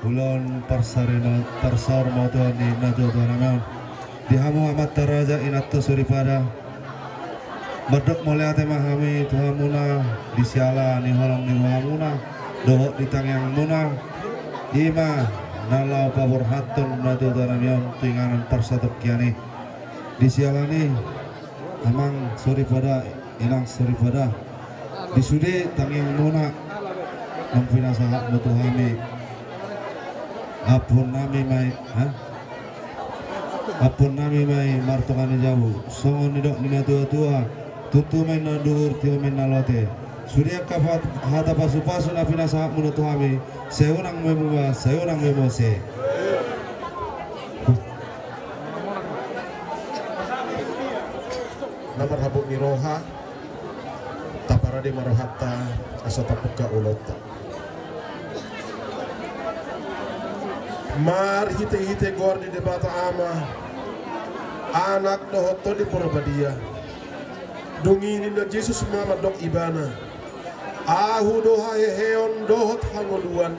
Ulon parsar mautuan ni nado tuanaman dihamu amat taraja inatto suripada medok moliate mahami tuhamuna disiala ni holong ni wahamuna dohok di tangyang muna ima nalau pabor hatton nado tuanaman tinganan parsatok kiani disialani amang suripada inang suripada disude tangyang muna mempinasa hak mutuhami apun nami mai martokane jauh songon nidok nina tua tutu main nadur tio main nalote surya kafat hata pasu na pinasa munutuhami seunang memua seunang memose namar habuk miroha taparade marohatta asata puka ulota mar hite gor di debata ama anak dohoto di porbadia dungini na Jesus mama dok ibana ahu doha heon dohot hangoduan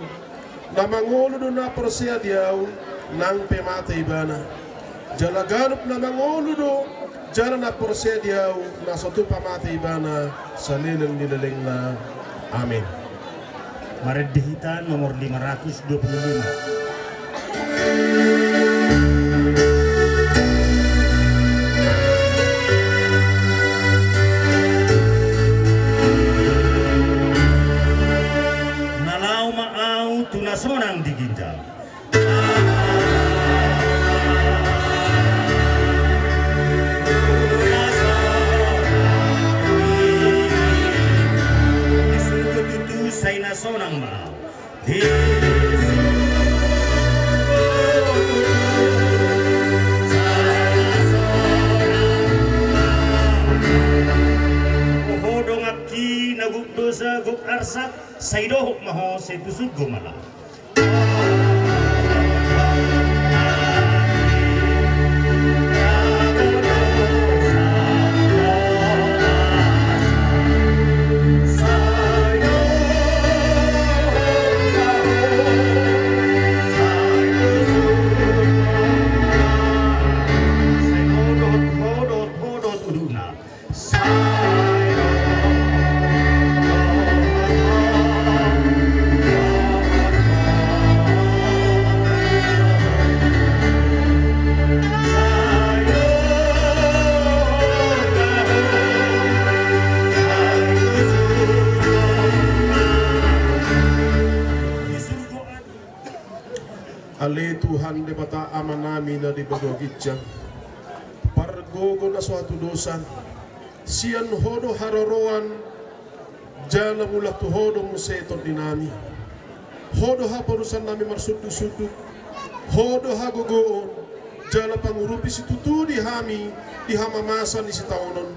namangolo do na persia diau nang pemata ibana jala ganup namangolo do jala na persia diau na satu pamata ibana salileng dileleng na amin. Maret dihitan nomor 525. Nalau maau tunasonang diginjal. Disuruh tutu saya nasonang maau. Naguk dosa guk arsak saidohuk maho setusuk gomala Ale Tuhan di bata ama namin na di bagogitya pargogo na suatu dosa sian hodo haroroan jala mula tu hodo museton dinami hodo ha parusan nami marsudu-sudu hodo ha gogoon jala pangurupi si tutu di hami di hamamasan di sitaunon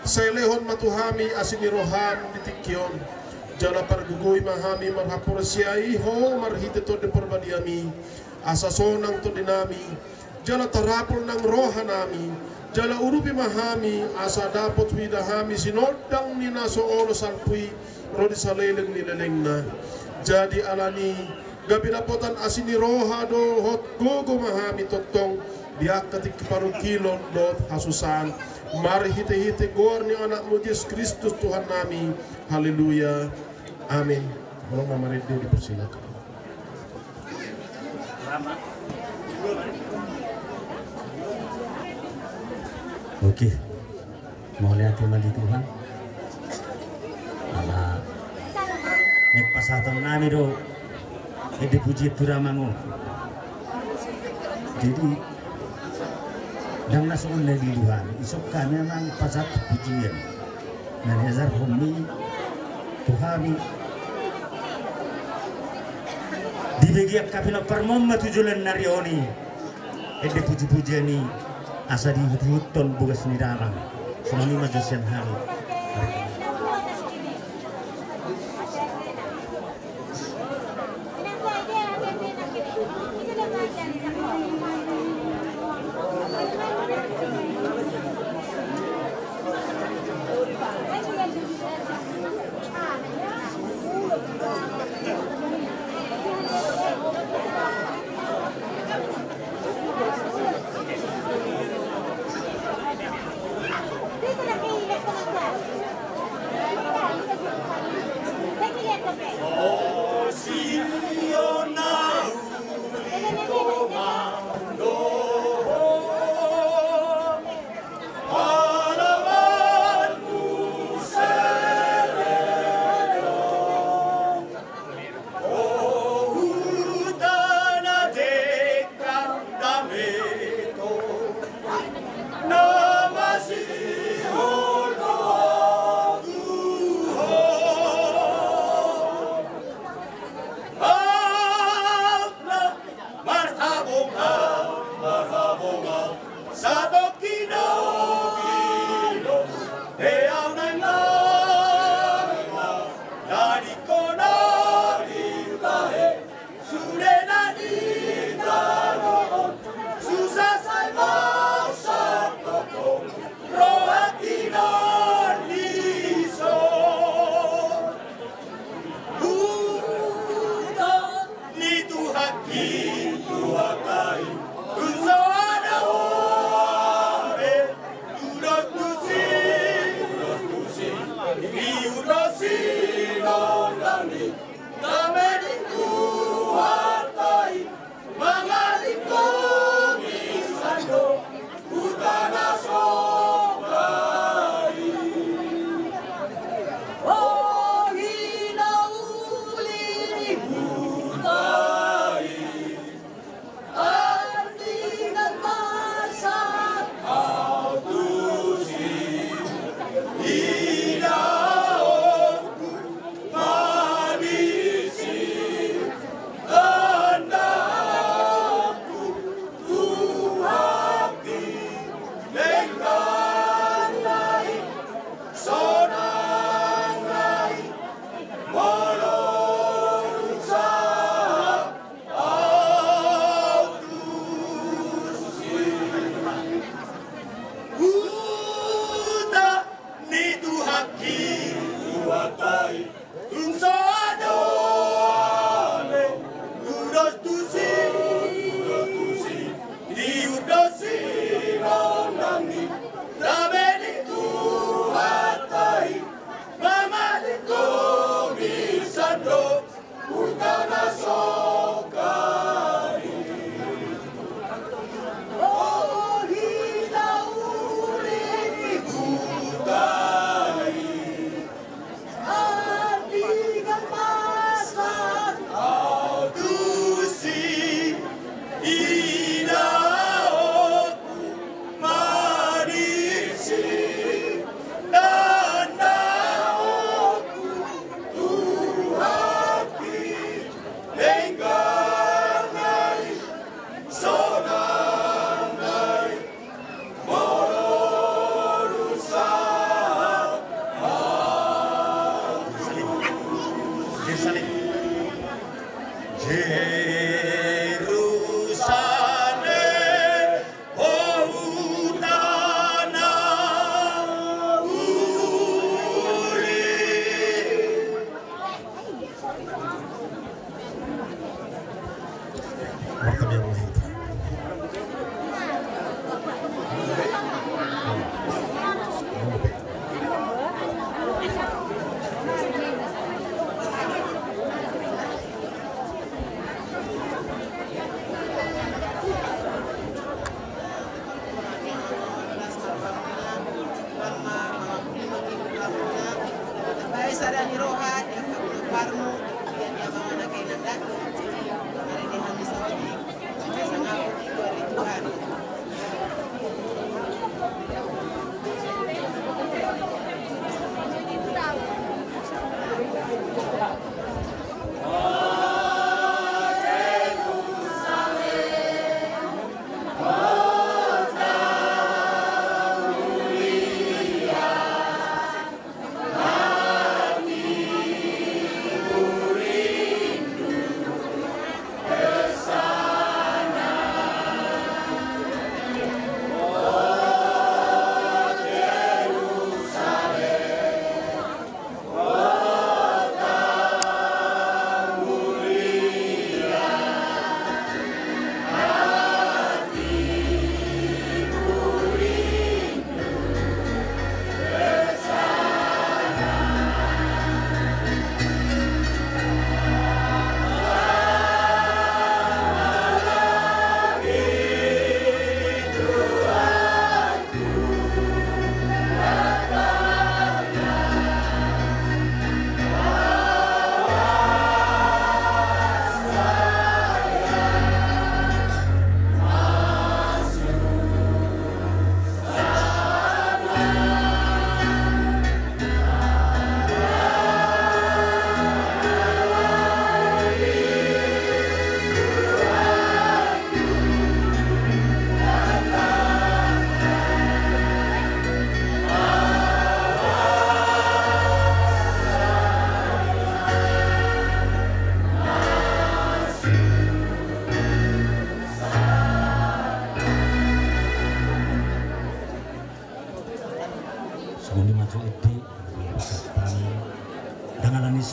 sa lehon matuhami asini rohan di tikyon jala pargugoy mahami marhapurasiai ho marhite to de perbadiami asasonang to dinami jala tarapol ng roha nami jala urupi mahami asa dapot widahami sinodang ni naso oro salpui rodi saleleng nileleng na jadi alani gabi napotan asini roha do hot gogo mahami totong biak ketik parukilon dot hasusan mari hite gor ni anakmu Yesus Kristus Tuhan nami. Haleluya, amin. Kalau Mama Redi dipersilakan. Oke, mau lihat di Tuhan. Ala nek pasatan nami do ede puji turamango. Jadi dang nasun lagi Tuhan. Isok kami memang pasat pujian. Dan hazar homi Tuhami di bagian kapino permom matujulan narioni ede puji-pujian ni asa di huton bugas ni darang sononi majusian hari.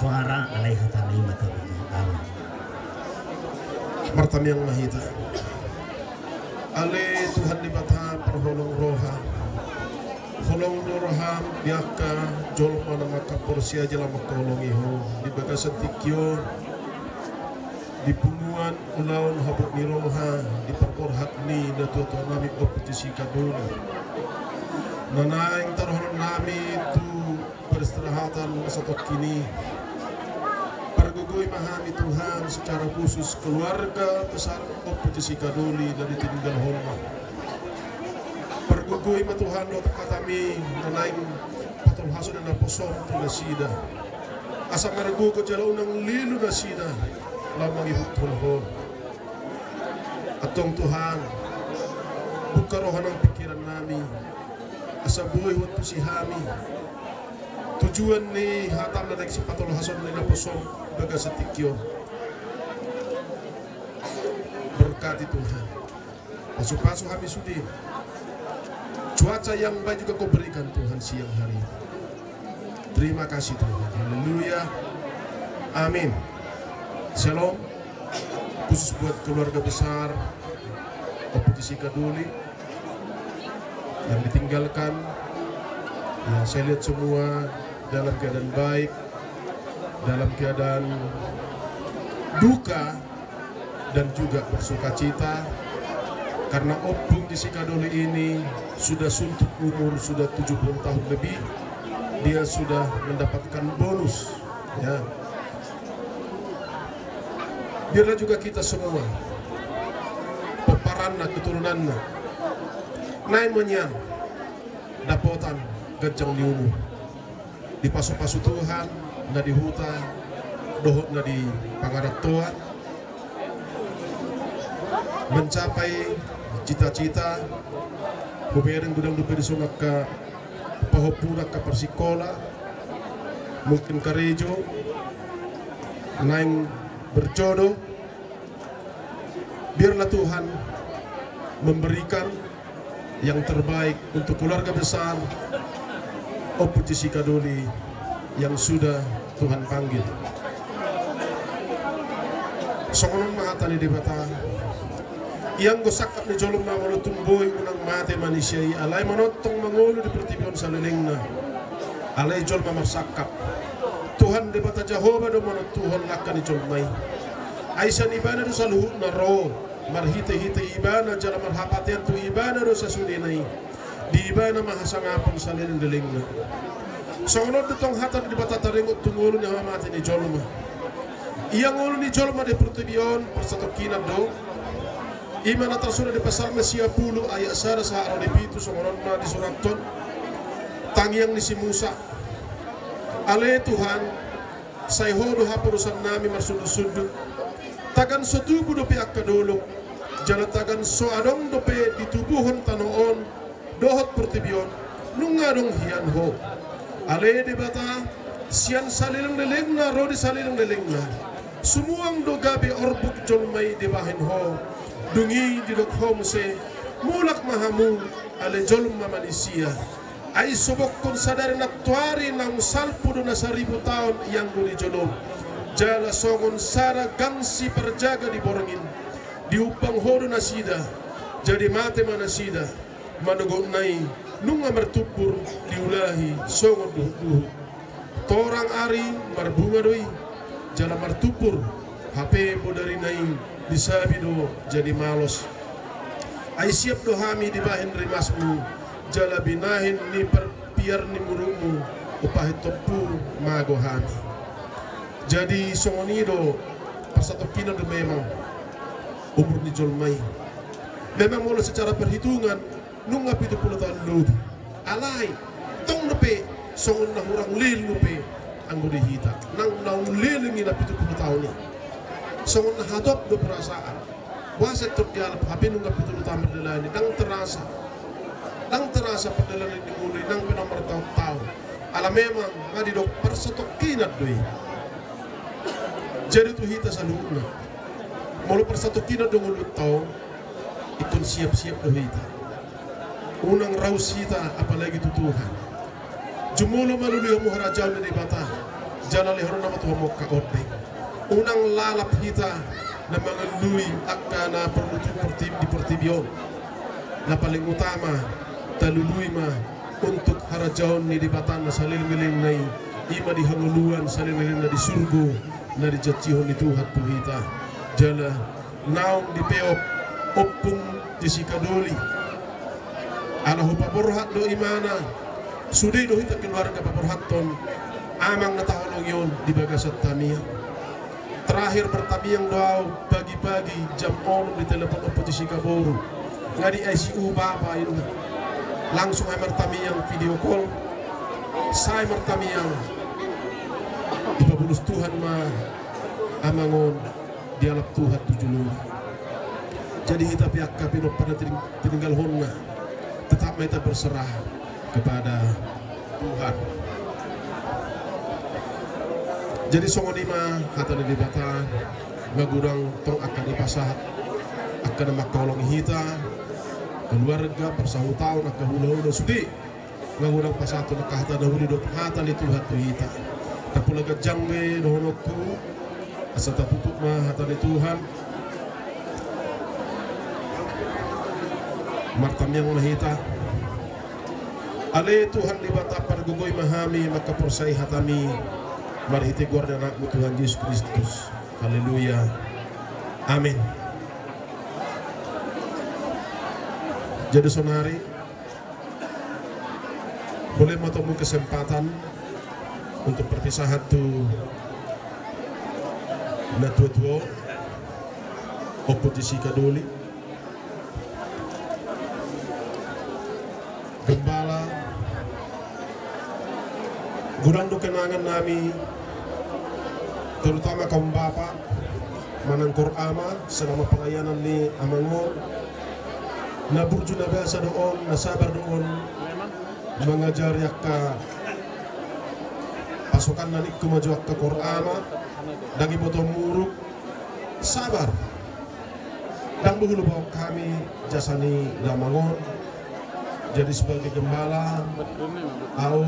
suara alaiha talimata bagi alam. Martamiang mahita. Ale Tuhan di bata perholong roha. Holong roham biaka jol mana maka porsia jela makolong iho di baga setikyo di punguan ulaun habuk ni roha di perkorhat ni na tuan nami kompetisi kaduna. Nanaing taruhan nami tu peristirahatan satot kini. Pergugoy mahami Tuhan secara khusus keluarga besar kompetisi kaduli dari tinggal hormat. Pergugoy ma Tuhan do kami nanaing patol haso na naposom tu nasida. Asa margugo jalaw ng lilu nasida lamang ibutol ho. Atong Tuhan buka rohan ng pikiran nami. Asa buhay huwag po si Hami. Tujuan ni hatam na nagsipatol hason ni naposom baga sa tikyo. Berkati Tuhan. Paso-paso kami sudi. Cuaca yang baik juga kau berikan Tuhan siang hari ini. Terima kasih Tuhan. Haleluya. Amin. Shalom. Khusus buat keluarga besar kompetisi kaduli yang ditinggalkan. Ya, saya lihat semua dalam keadaan baik, dalam keadaan duka dan juga bersukacita karena opung di Sikadoli ini sudah suntuk umur, sudah 70 tahun lebih, dia sudah mendapatkan bonus. Ya. Biarlah juga kita semua peparanna keturunanna naik menyang dapotan gajang liunu di pasu-pasu Tuhan na di huta dohot na di pangarap Tuhan mencapai cita-cita bubereng gudang dupe di sungai ke pahopura ke persikola mungkin ke rejo naing berjodoh. Biarlah Tuhan memberikan yang terbaik untuk keluarga besar kompetisi kadoli yang sudah Tuhan panggil. Songonon mahatani di bata yang gosakap ni jolong na manutong boy unang mate manusia alay manotong mangulo di pertibion sa lilingna alay jol mamarsakap Tuhan di bata Jehovah do manot Tuhan lakan ni jolmay aysan ibana do sa luhut na ro marhite-hite ibana jala marhapatian tu ibana do sa sulinay di ibana mahasangapon sa lilingna. Songonon ditong hatan di bata taringot tungulo ni hamamati ni jolma iyang ulo ni jolma di pertibion persatokinan do Iman atas sudah di pasal Mesia 10 ayat 1 sa araw ni Pito songonon na di suraton tangyang ni si Musa ale Tuhan say hodo hapurusan nami marsudud-sudud tagan so tubo do piak kadulok jala tagan so adong do pe ditubuhon tanoon dohot pertibion nungadong hiyan ho ale di bata siyan salilang leleng na rodi salilang leleng na sumuang do gabi orbuk jolmay di bahin ho dungi di dokho se mulak mahamu ale jolum mamanisia ay subok kon sadari na tuari ng salpudo na 1000 tahun yang duli jolom jala songon sara gangsi perjaga di borongin diupang hodo na sida jadi mate mana sida manugot nai nunga mertupur diulahi songon duh torang ari marbunga doi jala martupur HP bodari naing disabido jadi malos ay siap do hami dibahin rimasmu jala binahin ni perpiar ni murumu upahit topu mago hami jadi songonido persatokinan do memang umur ni jolmay memang mula secara perhitungan nunga 70 tahun lebih alay tong nepe songon na hurang lil nepe anggo dihita nang naun lil ni na 70 tahun ni songon na hadop do perasaan waset tot dialap habi nunga 70 tahun berdalani dang terasa perdalani ni muli nang pinomor tahun ala memang ngadi do persatokinat doi jadi tu hita sa luuna mulu persatokinat do ngulut tau ikon siap-siap do hita unang raus hita apalagi tu Tuhan jumulo maluli mo harajaw ni bata jana lehoro na matuha mo kaotbeng unang lalap hita na mangalui akana perlutu di pertibion na paling utama talului ma untuk harajaon ni dibatan na salil-miling na ima di hanguluan salil-miling na di surgo na di jatihon ni Tuhan Tuhita jala naong di peop opung di sikadoli ala ho paborhat do imana sudi do hita keluarga paborhaton amang natahulong yon di bagasat tamia terakhir bertamiang doa pagi-pagi jam 6 di telepon oposisi Kaboru nggak di ICU bapa itu langsung ay martamiang video call saya martamiang ipabulus Tuhan ma amangon dialap Tuhan tujulu jadi kita pihak kapino pada tinggal honna tetap kita berserah kepada Tuhan. Jadi songonima hata di bata ngagurang tong akan dipasah akan makolong hita keluarga persahu tahun akan hula-hula sudi ngagurang pasatu nakahata dahulu dot hata di Tuhan tu hita tapulaga jangbe dohonokku asa tutup mah hata di Tuhan martam yang mahita ale Tuhan di bata pargugoy mahami maka persai hatami marhiti guarda anakmu Tuhan Yesus Kristus. Haleluya. Amin. Jadi sonari boleh bertemu kesempatan untuk perpisahan tu na tua-tua oposisi kadoli gembala gurang do kenangan nami terutama kaum bapak manangkor ama selama pelayanan ni amangon na burju na biasa doon na sabar doon mengajar yakka pasukan nanik kumaju yakka kor ama dagi botong muruk sabar dan buhulu bawa kami jasani damangon jadi sebagai gembala au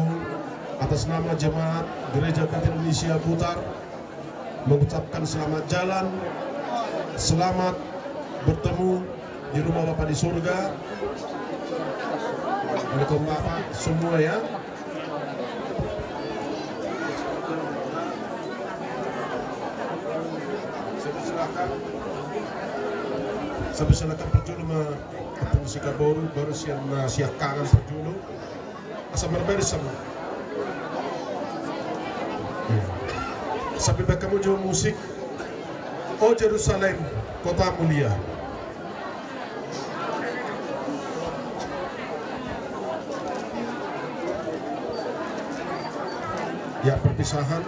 atas nama jemaat Gereja Kristen Indonesia Putar mengucapkan selamat jalan, selamat bertemu di rumah Bapak di surga. Welcome Bapak semua ya. Saya silakan perjulu ma Apung Kaboru baru siap kangen perjulu. Asal berbeda sama. Sampai kamu jual musik Oh Jerusalem kota mulia. Ya perpisahan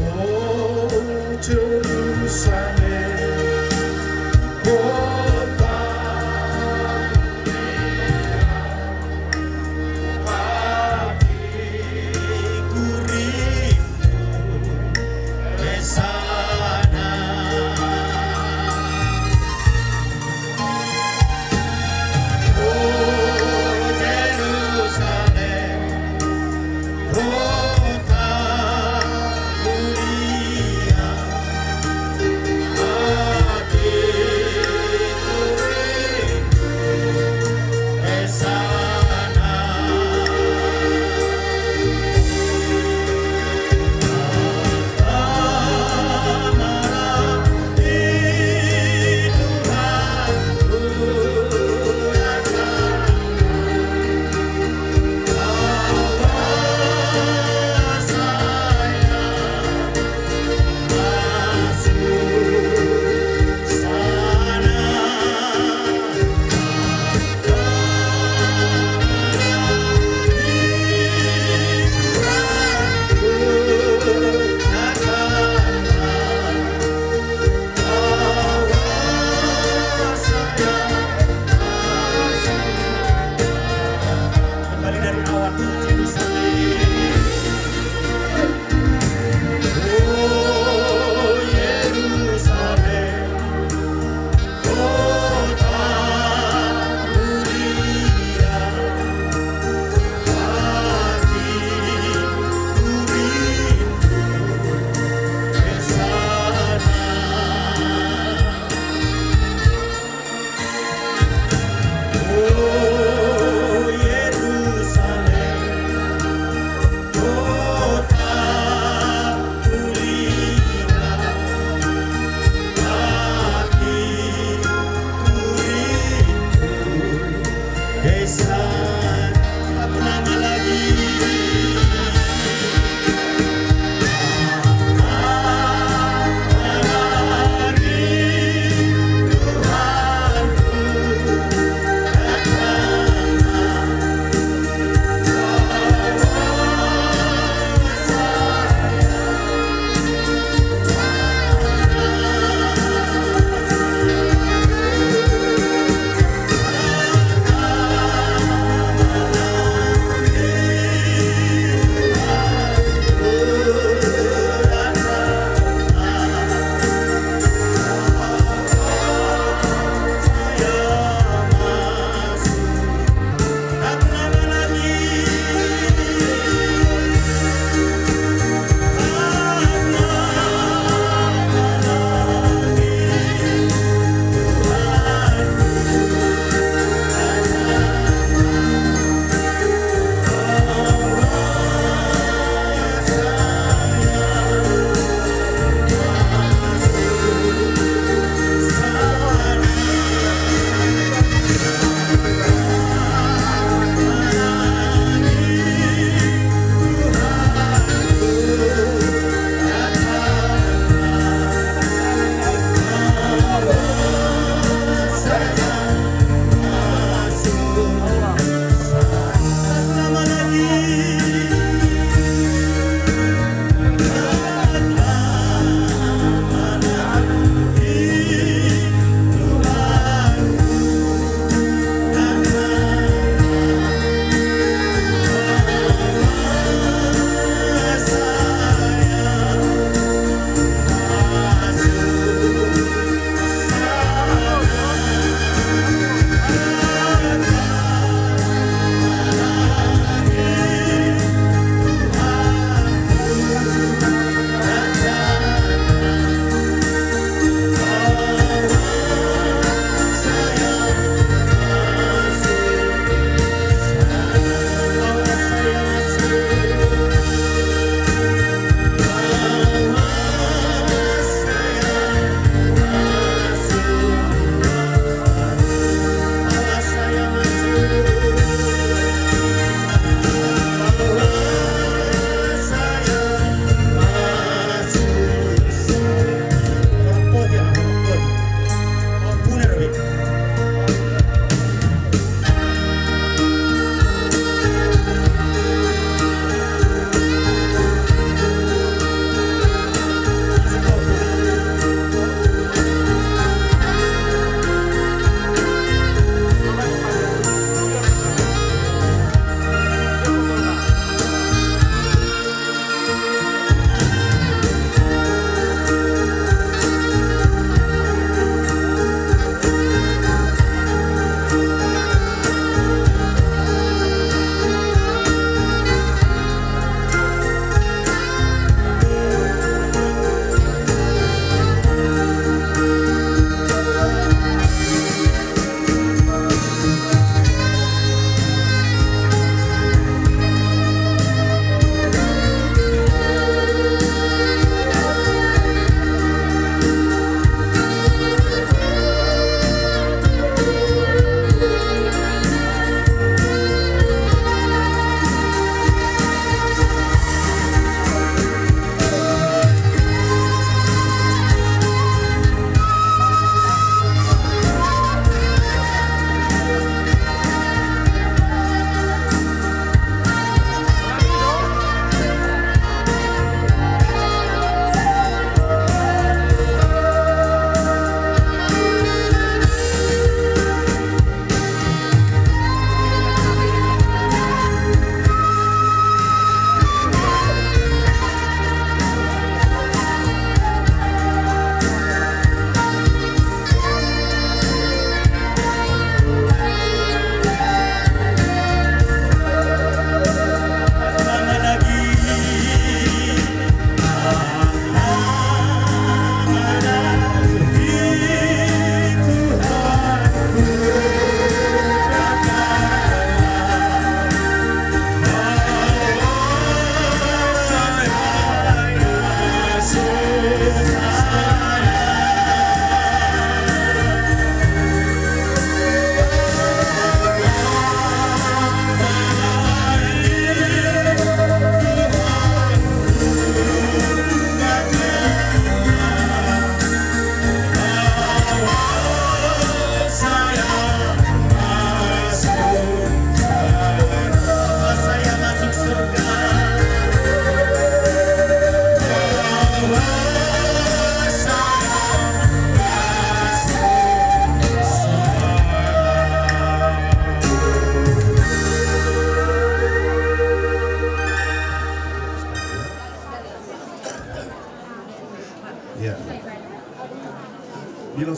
Oh Jerusalem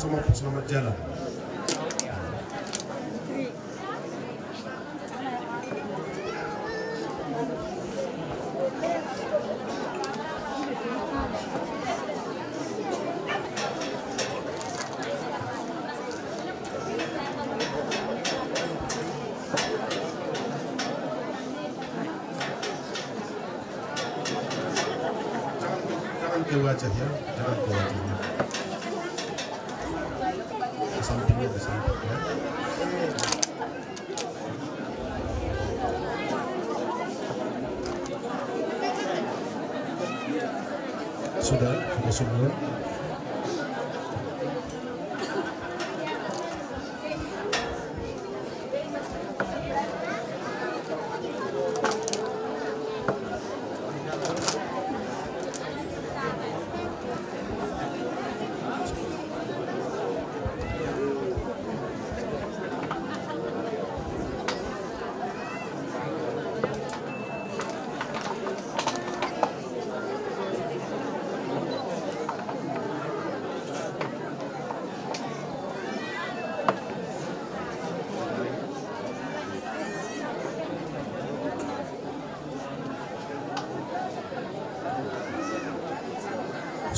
sama-sama selamat jalan. Jangan ke wajah ya, jangan ke wajahnya. Ke sampingnya, ke samping ya. Sudah semua.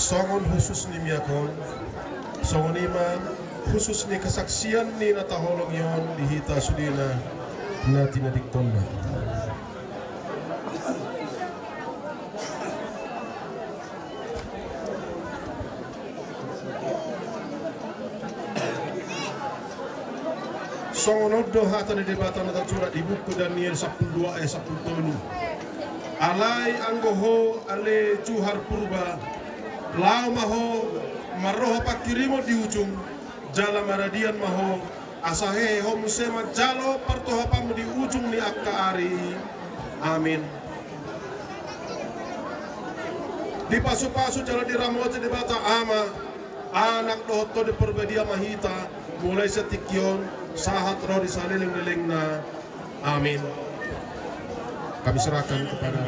Songon khusus ni miyakon, songon iman khusus ni kesaksian ni nataholong yon dihita sudina na tinadiktonna. Songon oddo hata ni debatan na surat di buku Daniel 12 ayat 10. Alai anggoho ale juhar purba lao maho maroho pakirimo di ujung jala maradian maho asahe ho musema jalo partoha pamu di ujung ni akka ari. Amin. Di pasu-pasu jala di ramote di bata ama anak dohoto di perbedia mahita mulai setikyon sahat roh di saliling-liling na. Amin. Kami serahkan kepada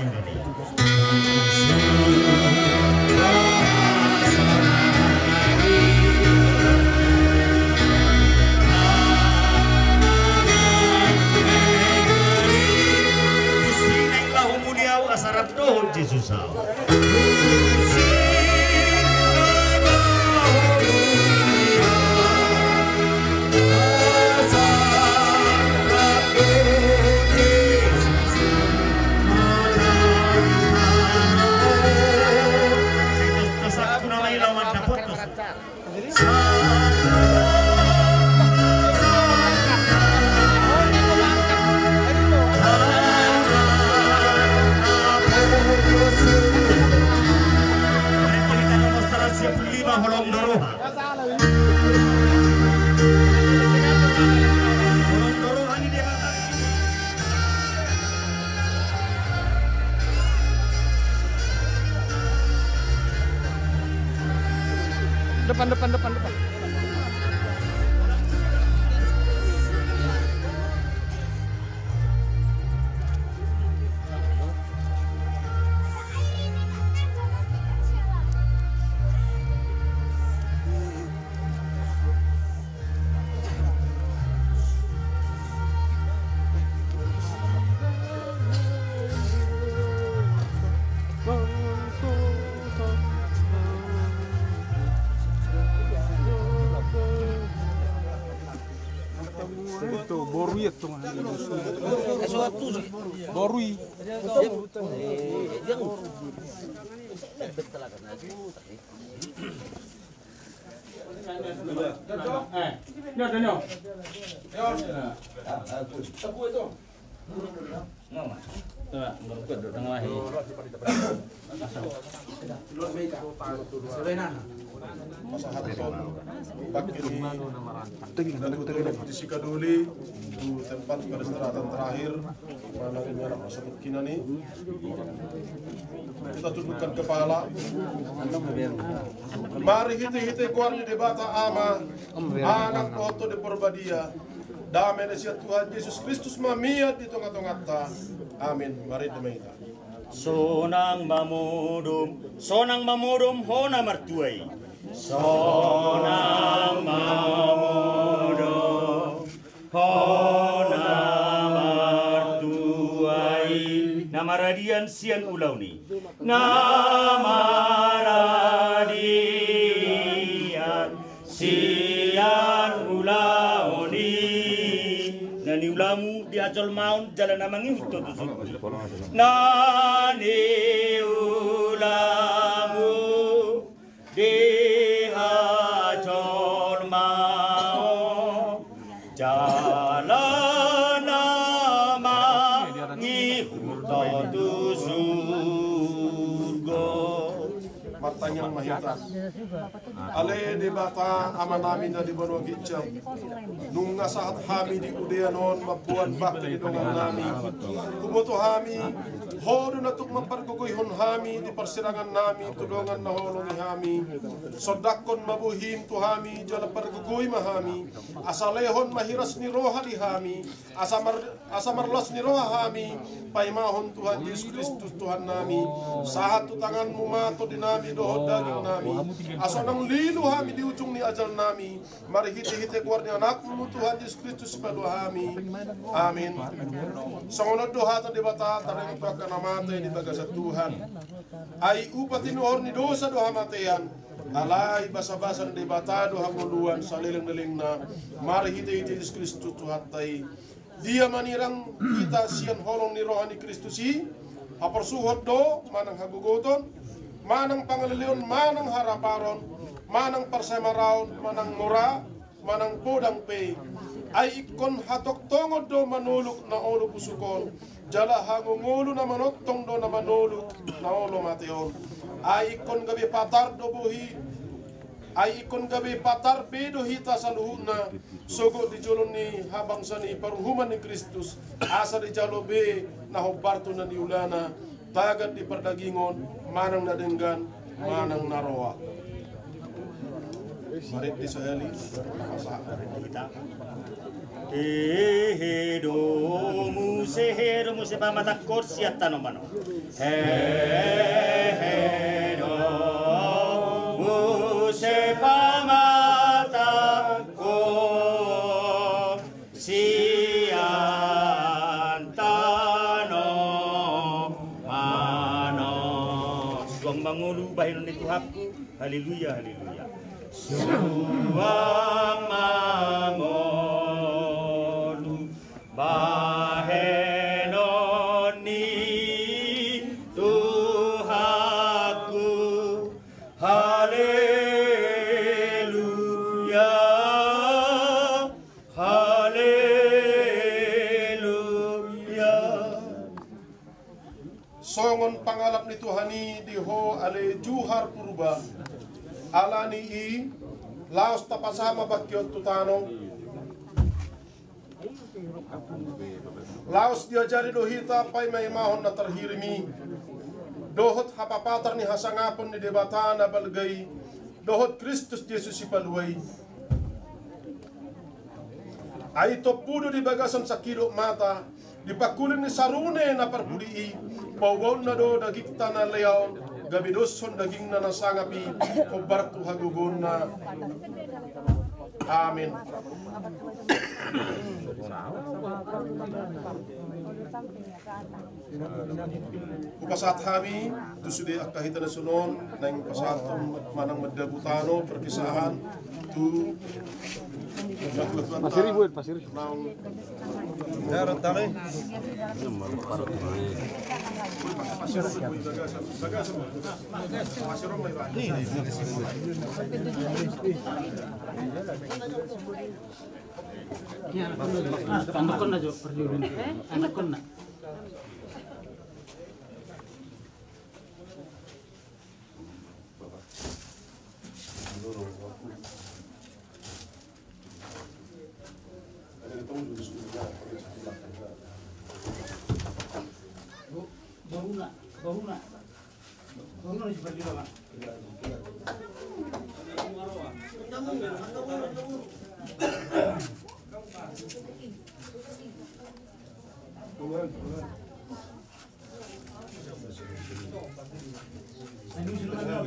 sarap doon Jesus. Depan. Borui itu mah. Borui. Sikaduli di tempat peristirahatan terakhir mana ini anak tersebut kini kita tundukkan kepala. Mari hiti keluar di debata ama anak oto di perbadia damai nasihat Tuhan Yesus Kristus mamiat di tengah-tengah ta. Amin. Mari demaita. Sonang mamudum hona martuai. Sonang mamodo hona martuai namaradian sian ulauni namaradian sian ulauni nani ulamu di ajol maun jalan namangi itu nani ulamu di ajol maun jalan namangi itu surga matanyang mahita. Ale di bata ama namin na di Banua Gitjang. Nung nasahat hami di udayanon mabuan bakti di dongan nami. Kumoto hami, hodo na tuk mapargugoy hon hami di persirangan nami tudongan na holong hami. Sodakon mabuhim tu hami jala pargugoy mahami. Asalehon mahiras ni roha di hami. Asamarlos ni roha hami. Paimahon Tuhan Yesus Kristus Tuhan nami. Sahat tu tanganmu mato di nami dohod daging nami. Aso nang lilu hami di ujung ni ajal nami. Mari hiti-hiti kuar ni anakmu Tuhan Yesus Kristus palu hami. Amin. Sangonod dohatan di bata tarang ito akan namatay di bagasa Tuhan. Ay upatin or ni dosa doha matayan. Alay basa-basa di bata doha muluan sa liling-liling na. Mari hiti-hiti Yesus Kristus Tuhan tay. Dia manirang kita siyan holong ni rohani Kristusi. Hapersuhod do manang haguguton. Manang pangalilion, manang haraparon, manang parsemaraon, manang mura, manang podang pe. Ay ikon hatok tongod do manuluk na olo pusukon. Jala hangungulo na manottong do na manuluk na olo mateon. Ay ikon gabi patar do buhi. Ay ikon gabi patar bedo hita sa luhuna. Sogo di julon ni habang sa ni parunghuman ni Kristus. Asa di jalobe na hobarto na ni ulana. Tagat di perdagingon, manang nadenggan, manang naroa. Marit di Saheli, Hehedomu sepamatakot siat tanomano. Hehedomu sepamatakot siat tanomano. Suang mangulu bahinon ni Tuhanku. Haleluya, haleluya. Suang mangulu bahinon ni Tuhanku. Haleluya, haleluya. songon pangalap ni Tuhani diho ale juhar purba. Alani i laos tapasama bakyot tutano. Laos diajari dohita pay may mahon na terhirimi. Dohot hapapatar ni hasangapon ni debata na balgay. Dohot Kristus Yesus ipaluay. Ay topudo di bagasan sa kilo mata. Dipakulin ni sarune na parpudi. Pawon na do dagikta na leon. Gabidoson daging na nasangapi. Kobartu hagugon na. Amin. Kupasat kami itu sudah kahita na sunon nang pasatong manang madabutano perpisahan tu Pasir ibu, pasir. Darat tali. Anak-anak na jo perjudin. Anak-anak. Bahuna di berdiri Pak. Ini sudah ada.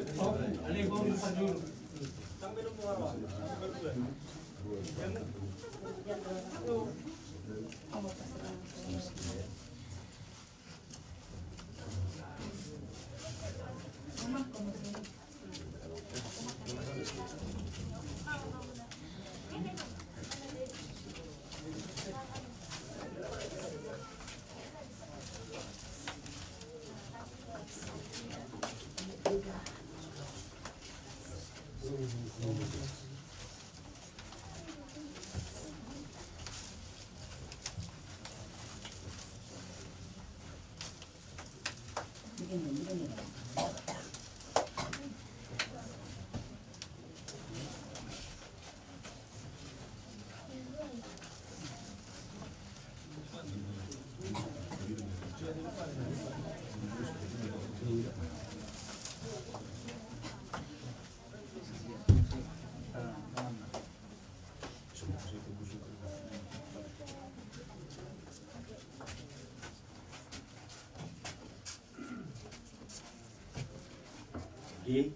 Oke.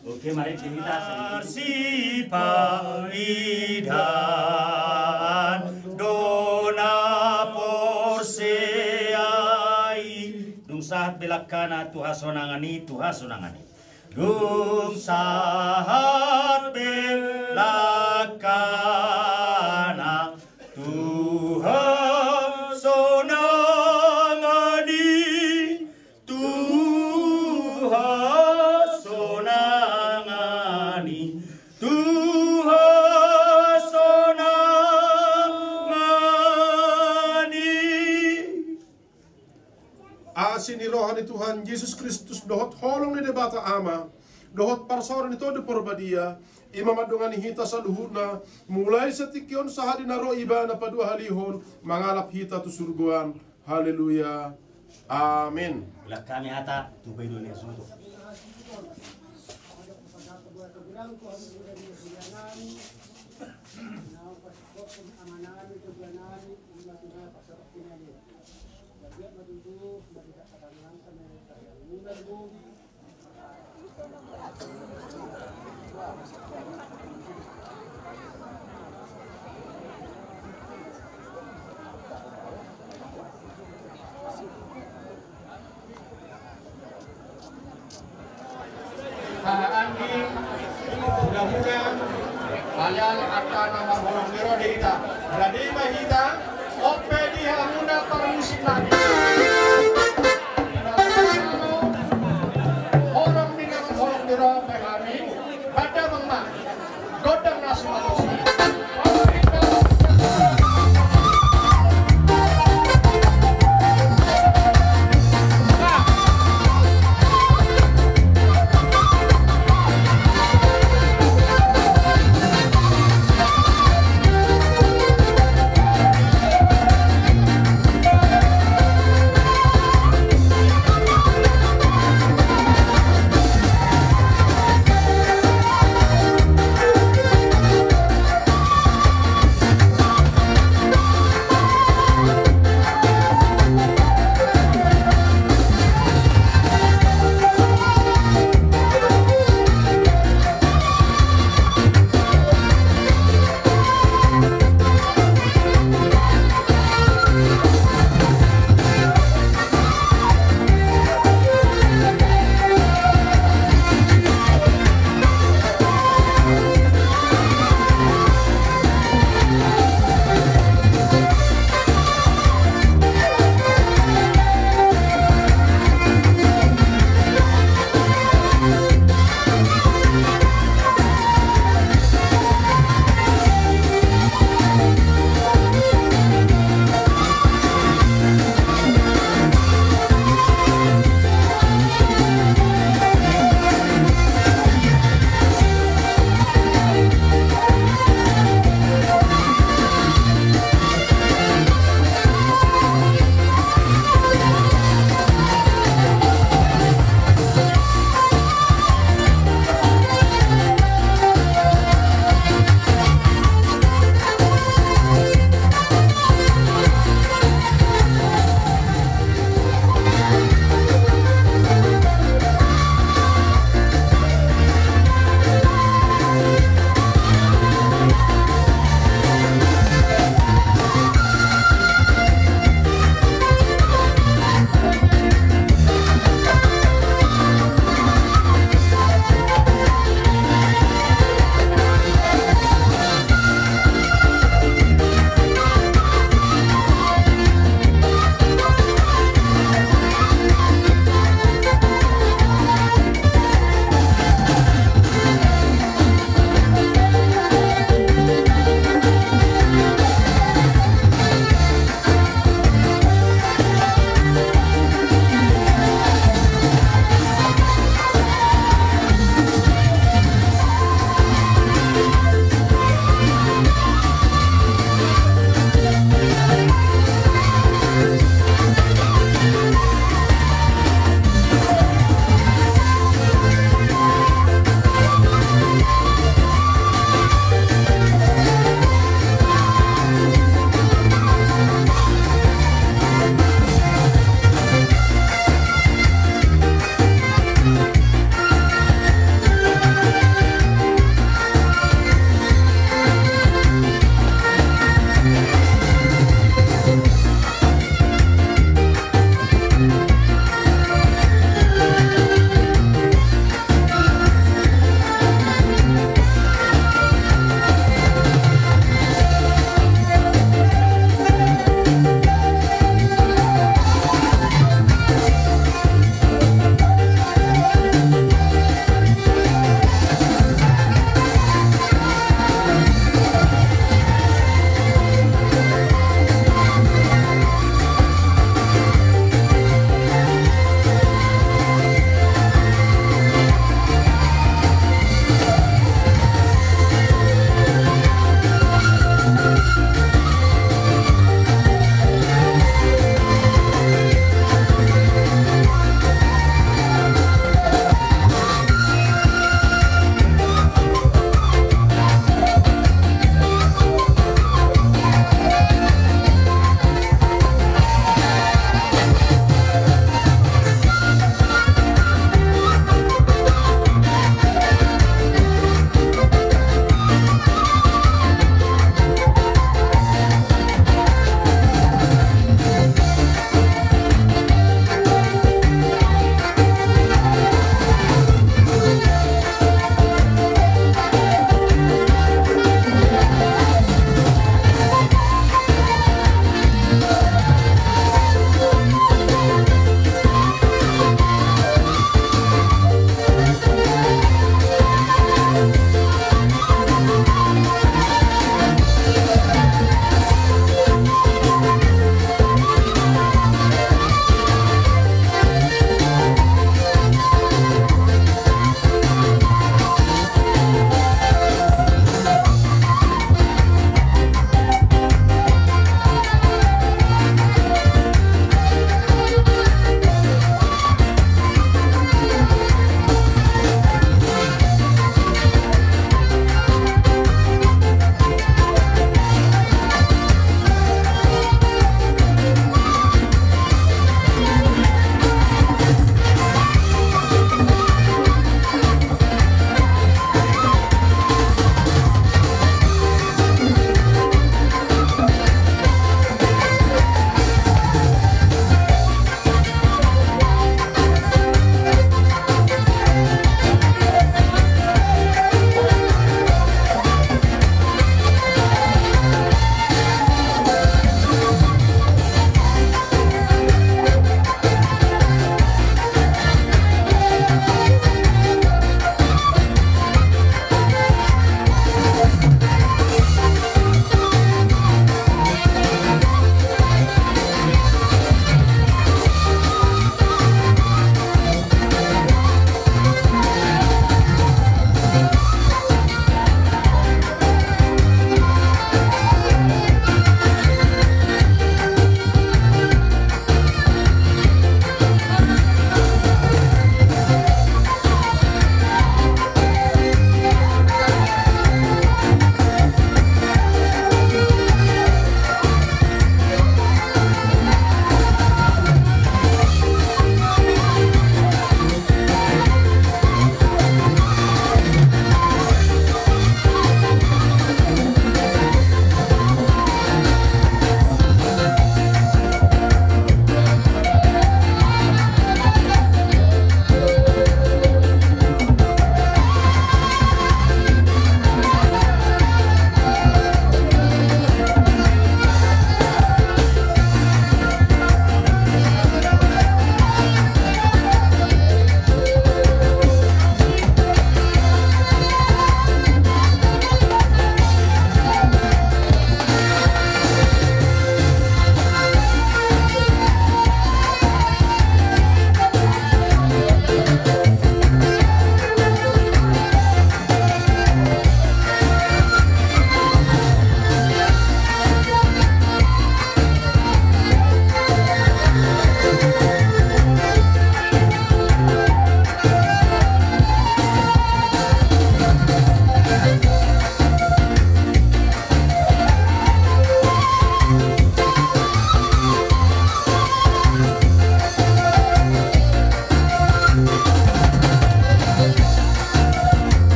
Oke, mari kita si paridan dona porseai dung sahat belakana Tuhan sonangani dung sahat belakana Tuhan sonangani Tuhan sonangani Tuhan sonangani. Asin ni rohani Tuhan Yesus Kristus dohot holong ni debata ama dohot parsawan itu de porbadia imam adongan hita saluhuna mulai setikion sahadi naro ibana padu halihon mangalap hita tu surguan. Haleluya. Amin. Bila kami hata tupai dunia suntuk. Mudah-mudahan kalian akan nama orang biro kita. Jadi mahita ope di hamuna permusik lagi. Orang dengan orang biro kami pada mengmak godang nasi manusia.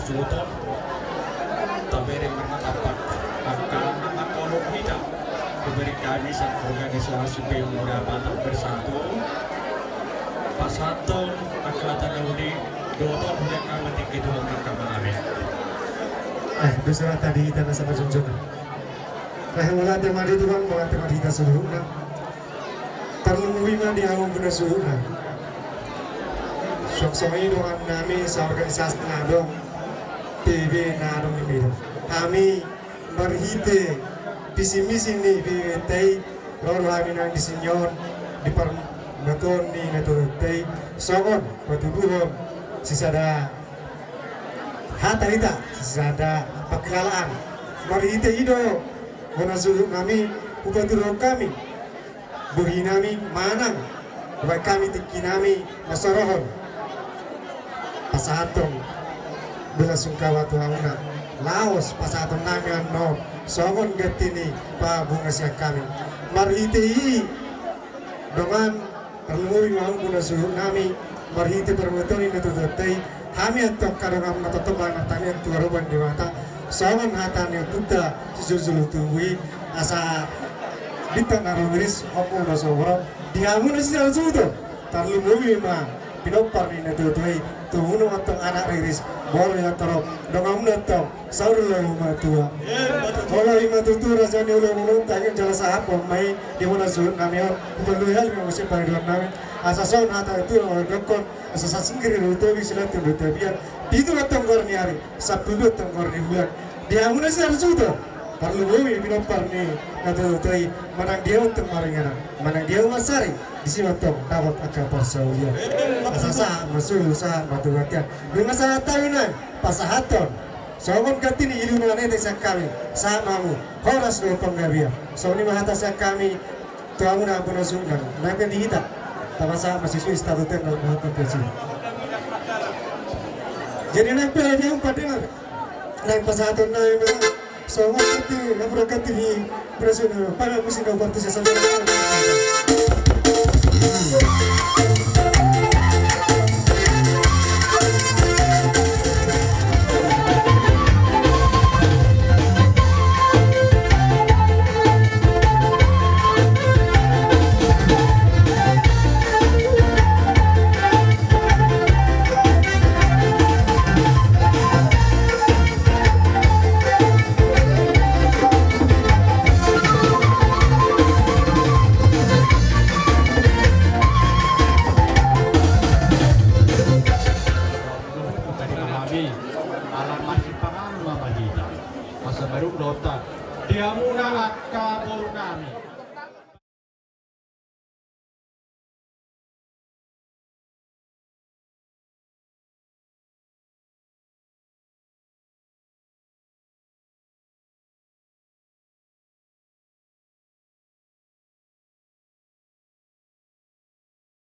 Sultan tabere mendapat akan kolom hitam diberi kami sang organisasi pemuda Batak Bersatu Pasaton Aklatan Daudi Doton mereka metik itu mereka mengambil Besar tadi kita sama junjungan Rahimullah temadi Tuhan bahwa temadi kita seluruhnya terlumui di awal guna seluruhnya sok-soki doang nami seorganisasi nadong TV nadong ini kami berhite visi misi ni BWT rol kami nang disinyon di perbeton ni natutay sogon patuduhon sisada hatarita sisada pagkalaan berhite ido guna suluk kami upatuduhon kami buhi nami manang buat kami tiki nami masorohon pasahatong belasungkawa Tuhana Laos pasahatong nami ano songon gatini pa bunga siya kami marhiti dengan terlumuri mau guna suhuk nami marhiti permetoni natututay kami atau kadang natutubang natami ang tuwaruban di mata songon hatan yung tuta susulutuwi asa bintang narumiris homo na sobrang dihamun na siya sudo terlumuri ma pinopar ni natututay tuhuno atong anak riris boro yang terok dongam natong saur lalu matua kalau ima tutur rasanya ulah mulun tanya jala sahab mai di mana sulit namion perlu hal yang mesti panggilan nami asason hata itu dokon asas singkir itu bisa tuh biar itu natong gorni hari sabtu natong gorni bulan dia mana sih harus itu perlu bumi pinopar ni natututay manang dia untuk maringanan manang dia masari di sini tong dapat akal persaulian asasa masuk usaha batu latihan di masa tahunan pasahaton songon katini ilungan itu sak kami samamu horas do penggabia soni mahata sak kami tuamuna ampun sunan nabi dihita tamasa mahasiswa statuten dan mahata presiden jadi nabi yang pada naik pasahaton naik songon katini nabra katini presiden para musim kau partai sesama Masa baru dota dia muna kabur nami